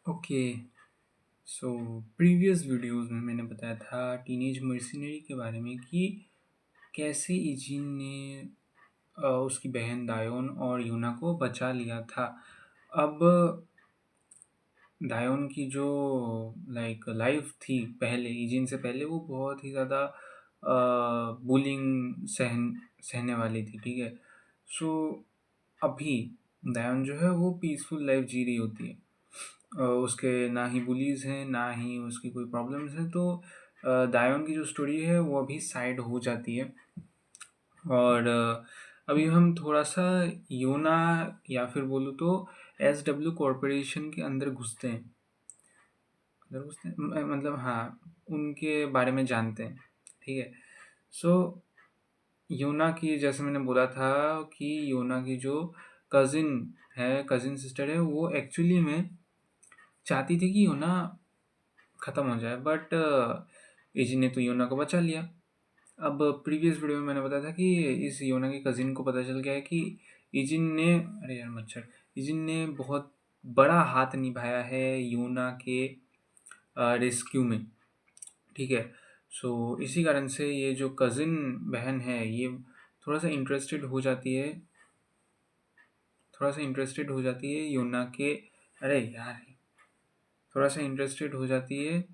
Okay. So previous videos में मैंने बताया था टीनेज मर्सिनरी के बारे में कि कैसे इजिन ने उसकी बहन दायोन और यूना को बचा लिया था। अब दायोन की जो लाइफ थी पहले, इजिन से पहले, वो बहुत ही ज़्यादा बुलिंग सहने वाली थी, ठीक है। सो अभी दायोन जो है वो पीसफुल लाइफ जी रही होती है। उसके ना ही बुलीज़ हैं, ना ही उसकी कोई प्रॉब्लम्स हैं, तो दायोन की जो स्टोरी है वो अभी साइड हो जाती है। और अभी हम थोड़ा-सा यूना या फिर बोलूँ तो एसडब्ल्यू कॉर्पोरेशन के अंदर घुसते हैं। अंदर घुसते हैं मतलब हाँ, उनके बारे में जानते हैं, ठीक है। सो यूना की, जैसे मैंने बोला था कि यूना की जो कज़िन सिस्टर है, वो एक्चुअली में चाहती थी कि यूना ख़त्म हो जाए, बट इजी ने तो योना को बचा लिया। अब प्रीवियस वीडियो में मैंने बताया था कि इस योना के कज़िन को पता चल गया है कि इजिन ने अरे यार मच्छर इजिन ने बहुत बड़ा हाथ निभाया है योना के रेस्क्यू में, ठीक है। सो इसी कारण से ये जो कज़िन बहन है ये थोड़ा सा इंटरेस्टेड हो जाती है योना के। अरे यार, थोड़ा सा इंटरेस्टेड हो जाती है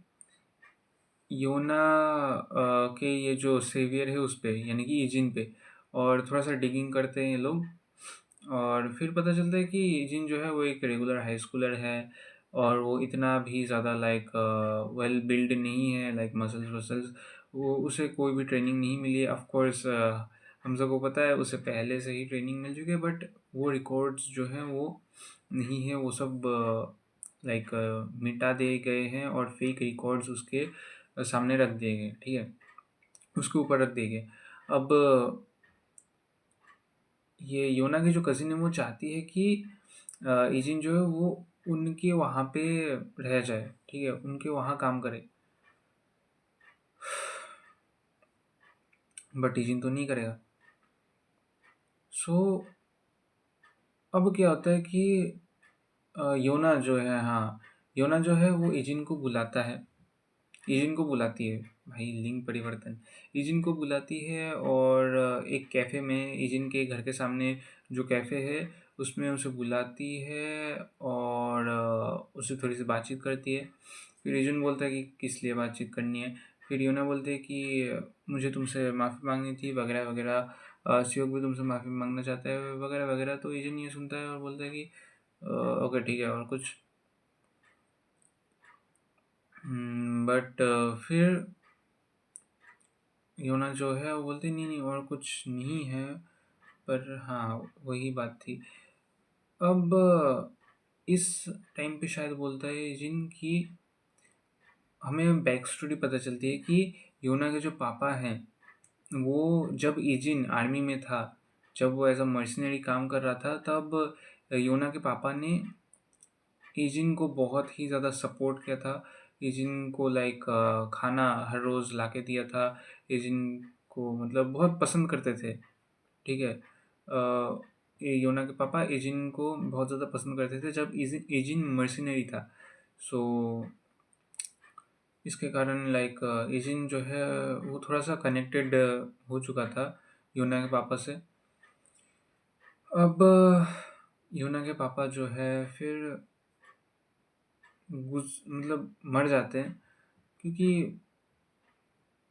योना के ये जो सेवियर है उस पे, यानी कि इजिन पे। और थोड़ा सा डिगिंग करते हैं ये लोग, और फिर पता चलता है कि इजिन जो है वो एक रेगुलर हाई स्कूलर है, और वो इतना भी ज़्यादा वेल बिल्ड नहीं है, मसल्स वसल्स, वो उसे कोई भी ट्रेनिंग नहीं मिली है। ऑफ कोर्स हम सबको पता है उसे पहले से ही ट्रेनिंग मिल चुकी है, बट वो रिकॉर्ड्स जो हैं वो नहीं है, वो सब मिटा दिए गए हैं और फेक रिकॉर्ड्स उसके सामने रख दिए गए, ठीक है, उसके ऊपर रख दिए गए। अब ये योना की जो कज़िन है वो चाहती है कि इजिन जो है वो उनके वहाँ पे रह जाए, ठीक है, उनके वहाँ काम करे, बट इजिन तो नहीं करेगा। सो अब क्या होता है कि योना जो है, हाँ, योना जो है वो इजिन को बुलाता है, इजिन को बुलाती है, भाई लिंग परिवर्तन, इजिन को बुलाती है, और एक कैफ़े में, इजिन के घर के सामने जो कैफ़े है उसमें उसे बुलाती है, और उससे थोड़ी सी बातचीत करती है। फिर इजिन बोलता है कि किस लिए बातचीत करनी है। फिर योना बोलती है कि मुझे तुमसे माफ़ी मांगनी थी, वगैरह वगैरह, सियोक भी तुमसे माफ़ी मांगना चाहता है, वगैरह वगैरह। तो इजिन ये सुनता है और बोलता है कि ओके ठीक है, और कुछ। बट फिर योना जो है वो बोलती नहीं नहीं, और कुछ नहीं है, पर हाँ वही बात थी। अब इस टाइम पे शायद बोलता है जिन की हमें बैक स्टोरी पता चलती है कि योना के जो पापा हैं, वो जब इजिन आर्मी में था, जब वो एज अ मर्सनरी काम कर रहा था, तब योना के पापा ने इजिन को बहुत ही ज़्यादा सपोर्ट किया था। इजिन को खाना हर रोज़ लाके दिया था। इजिन को मतलब बहुत पसंद करते थे, ठीक है। ये योना के पापा इजिन को बहुत ज़्यादा पसंद करते थे जब इजिन इजिन मर्सिनरी था। सो इसके कारण इजिन जो है वो थोड़ा सा कनेक्टेड हो चुका था योना के पापा से। अब योना के पापा जो है फिर मतलब मर जाते हैं, क्योंकि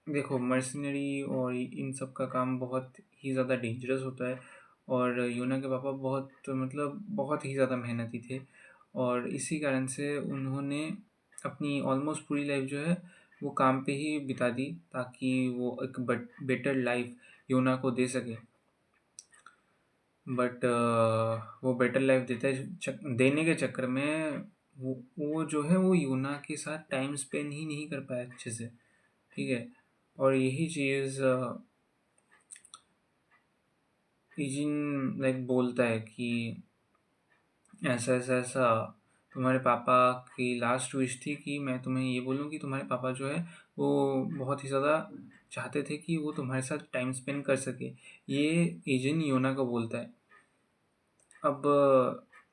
देखो मर्सिनरी और इन सब का काम बहुत ही ज़्यादा डेंजरस होता है, और योना के पापा बहुत ही ज़्यादा मेहनती थे, और इसी कारण से उन्होंने अपनी ऑलमोस्ट पूरी लाइफ जो है वो काम पे ही बिता दी, ताकि वो एक बेटर लाइफ योना को दे सके। बट वो बेटर लाइफ देने के चक्कर में वो जो है वो योना के साथ टाइम स्पेंड ही नहीं कर पाया अच्छे से, ठीक है। और यही चीज़ इजिन बोलता है कि ऐसा ऐसा ऐसा, तुम्हारे पापा की लास्ट विश थी कि मैं तुम्हें ये बोलूँ कि तुम्हारे पापा जो है वो बहुत ही ज़्यादा चाहते थे कि वो तुम्हारे साथ टाइम स्पेंड कर सके। ये इजिन योना को बोलता है। अब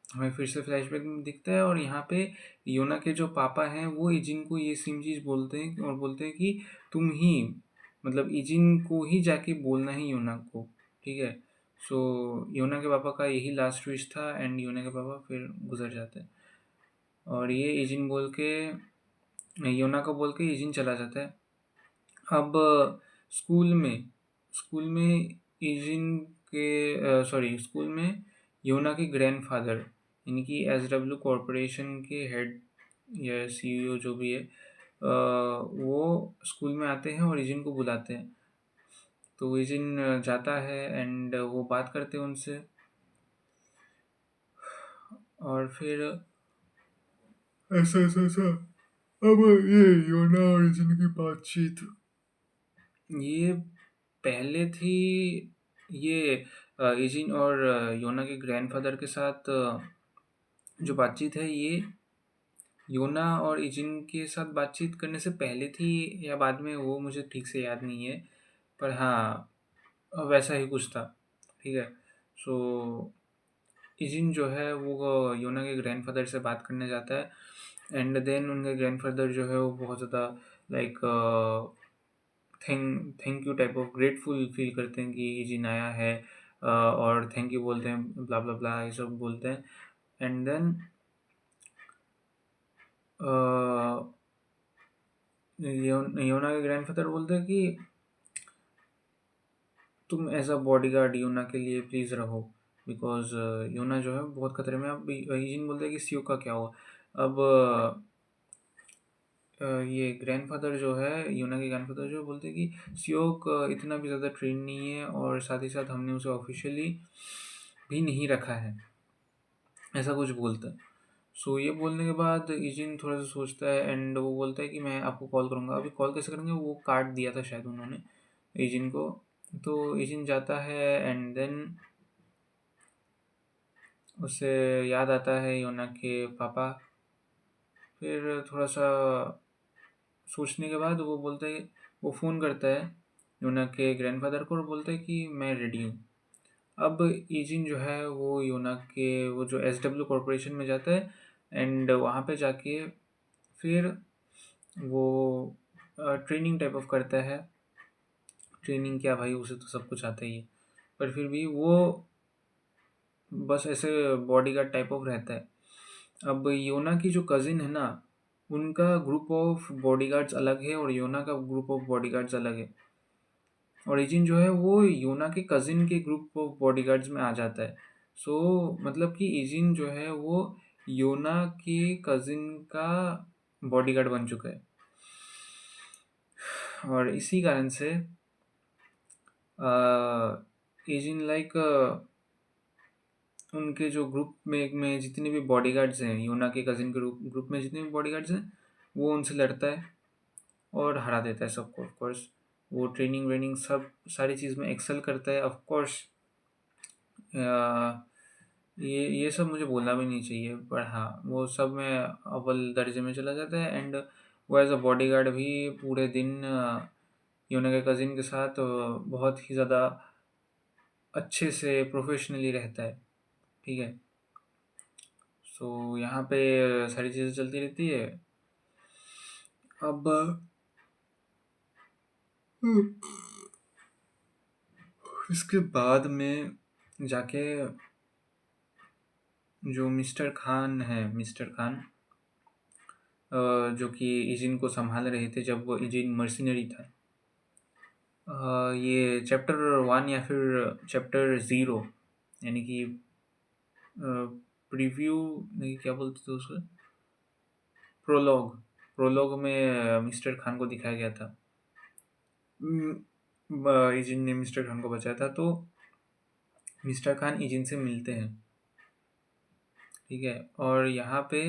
हमें फिर से फ्लैशबैक में दिखता है, और यहाँ पे योना के जो पापा हैं वो इजिन को ये सेम चीज़ बोलते हैं, और बोलते हैं कि तुम ही, मतलब इजिन को ही जाके बोलना है योना को, ठीक है। सो योना के पापा का यही लास्ट विश था, एंड योना के पापा फिर गुजर जाते हैं, और ये इजिन बोल के, योना को बोल के इजिन चला जाता है। अब स्कूल में स्कूल में इजिन के सॉरी स्कूल में योना के ग्रैंडफादर, यानी कि एसडब्ल्यू कॉरपोरेशन के हेड या सीईओ जो भी है, वो स्कूल में आते हैं और इजिन को बुलाते हैं। तो इजिन जाता है एंड वो बात करते हैं उनसे, और फिर ऐसा ऐसा ऐसा। अब ये योना और इजिन की बातचीत, ये पहले थी, ये इजिन और योना के ग्रैंडफादर के साथ जो बातचीत है, ये योना और इजिन के साथ बातचीत करने से पहले थी या बाद में, वो मुझे ठीक से याद नहीं है, पर हाँ वैसा ही कुछ था, ठीक है। सो इजिन जो है वो योना के ग्रैंडफादर से बात करने जाता है, एंड देन उनके ग्रैंडफादर जो है वो बहुत ज़्यादा like thank you type of grateful feel करते हैं कि इजिन आया है, और थैंक यू बोलते हैं, ब्ला ब्ला ब्ला ये सब बोलते हैं, एंड देन योना के ग्रैंडफादर बोलते हैं कि तुम एज अ बॉडीगार्ड योना के लिए प्लीज़ रहो, बिकॉज योना जो है बहुत खतरे में। अब इजिन बोलते हैं कि सियो का क्या हुआ। अब ये ग्रैंडफादर जो है, योना के ग्रैंडफादर जो बोलते हैं कि सियोक इतना भी ज़्यादा ट्रेन नहीं है, और साथ ही साथ हमने उसे ऑफिशियली भी नहीं रखा है, ऐसा कुछ बोलता है। सो ये बोलने के बाद इजिन थोड़ा सा सोचता है, एंड वो बोलता है कि मैं आपको कॉल करूँगा। अभी कॉल कैसे करेंगे, वो कार्ड दिया था शायद उन्होंने इजिन को। तो इजिन जाता है, एंड देन उसे याद आता है योना के पापा। फिर थोड़ा सा सोचने के बाद वो बोलता है, वो फ़ोन करता है योना के ग्रैंडफादर को, और बोलता है कि मैं रेडी हूँ। अब इजिन जो है वो योना के वो जो एसडब्ल्यू कॉरपोरेशन में जाता है, एंड वहाँ पे जाके फिर वो ट्रेनिंग टाइप ऑफ करता है। ट्रेनिंग क्या भाई, उसे तो सब कुछ आता ही है, पर फिर भी वो बस ऐसे बॉडीगार्ड टाइप ऑफ रहता है। अब योना की जो कज़िन है ना, उनका ग्रुप ऑफ बॉडीगार्ड्स अलग है, और योना का ग्रुप ऑफ बॉडीगार्ड्स अलग है। और इजिन जो है वो योना के कज़िन के ग्रुप ऑफ बॉडीगार्ड्स में आ जाता है। सो मतलब कि इजिन जो है वो योना के कज़िन का बॉडीगार्ड बन चुका है, और इसी कारण से इजिन लाइक उनके जो ग्रुप में जितने भी बॉडीगार्ड्स हैं, योना के कज़िन के ग्रुप में जितने भी बॉडीगार्ड्स हैं, वो उनसे लड़ता है और हरा देता है सबको। ऑफ कोर्स वो ट्रेनिंग व्रेनिंग सब सारी चीज़ में एक्सेल करता है। ऑफ कोर्स ये सब मुझे बोलना भी नहीं चाहिए, पर हाँ वो सब में अव्वल दर्जे में चला जाता है, एंड वो एज अ बॉडीगार्ड भी पूरे दिन योना के कज़िन के साथ बहुत ही ज़्यादा अच्छे से प्रोफेशनली रहता है, ठीक है। सो यहाँ पे सारी चीज़ें चलती रहती है। अब इसके बाद में जाके जो मिस्टर खान है, मिस्टर खान जो कि इजिन को संभाल रहे थे जब वो इजिन मर्सिनरी था। ये चैप्टर 1 या फिर चैप्टर 0, यानी कि प्रीव्यू नहीं, क्या बोलते थे उसको, प्रोलॉग। प्रोलॉग में मिस्टर खान को दिखाया गया था। इजिन ने मिस्टर खान को बचाया था, तो मिस्टर खान इजिन से मिलते हैं, ठीक है। और यहाँ पे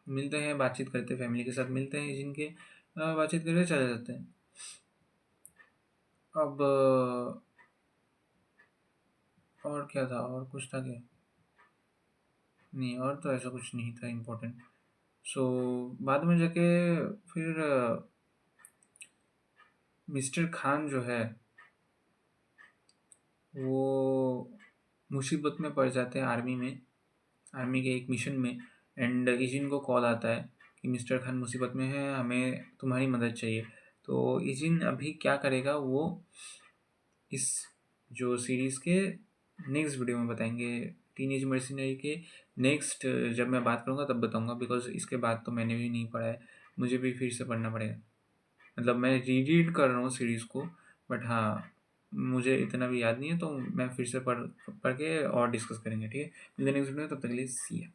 मिलते हैं, बातचीत करते हैं, फैमिली के साथ मिलते हैं इजिन के, बातचीत करके चले जाते हैं। अब और क्या था, और कुछ था क्या? नहीं, और तो ऐसा कुछ नहीं था इम्पोर्टेंट। सो बाद में जाके फिर मिस्टर खान जो है वो मुसीबत में पड़ जाते हैं आर्मी में, आर्मी के एक मिशन में, एंड इजिन को कॉल आता है कि मिस्टर खान मुसीबत में है, हमें तुम्हारी मदद चाहिए। तो इजिन अभी क्या करेगा वो इस जो सीरीज़ के नेक्स्ट वीडियो में बताएंगे। टीनेज मर्सिनरी के नेक्स्ट जब मैं बात करूँगा तब बताऊँगा, बिकॉज इसके बाद तो मैंने भी नहीं पढ़ा है, मुझे भी फिर से पढ़ना पड़ेगा। मतलब मैं रीड कर रहा हूँ सीरीज़ को, बट हाँ मुझे इतना भी याद नहीं है, तो मैं फिर से पढ़ पढ़ के और डिस्कस करेंगे, ठीक है। नेक्स्ट वीडियो, तब तक के लिए सी या।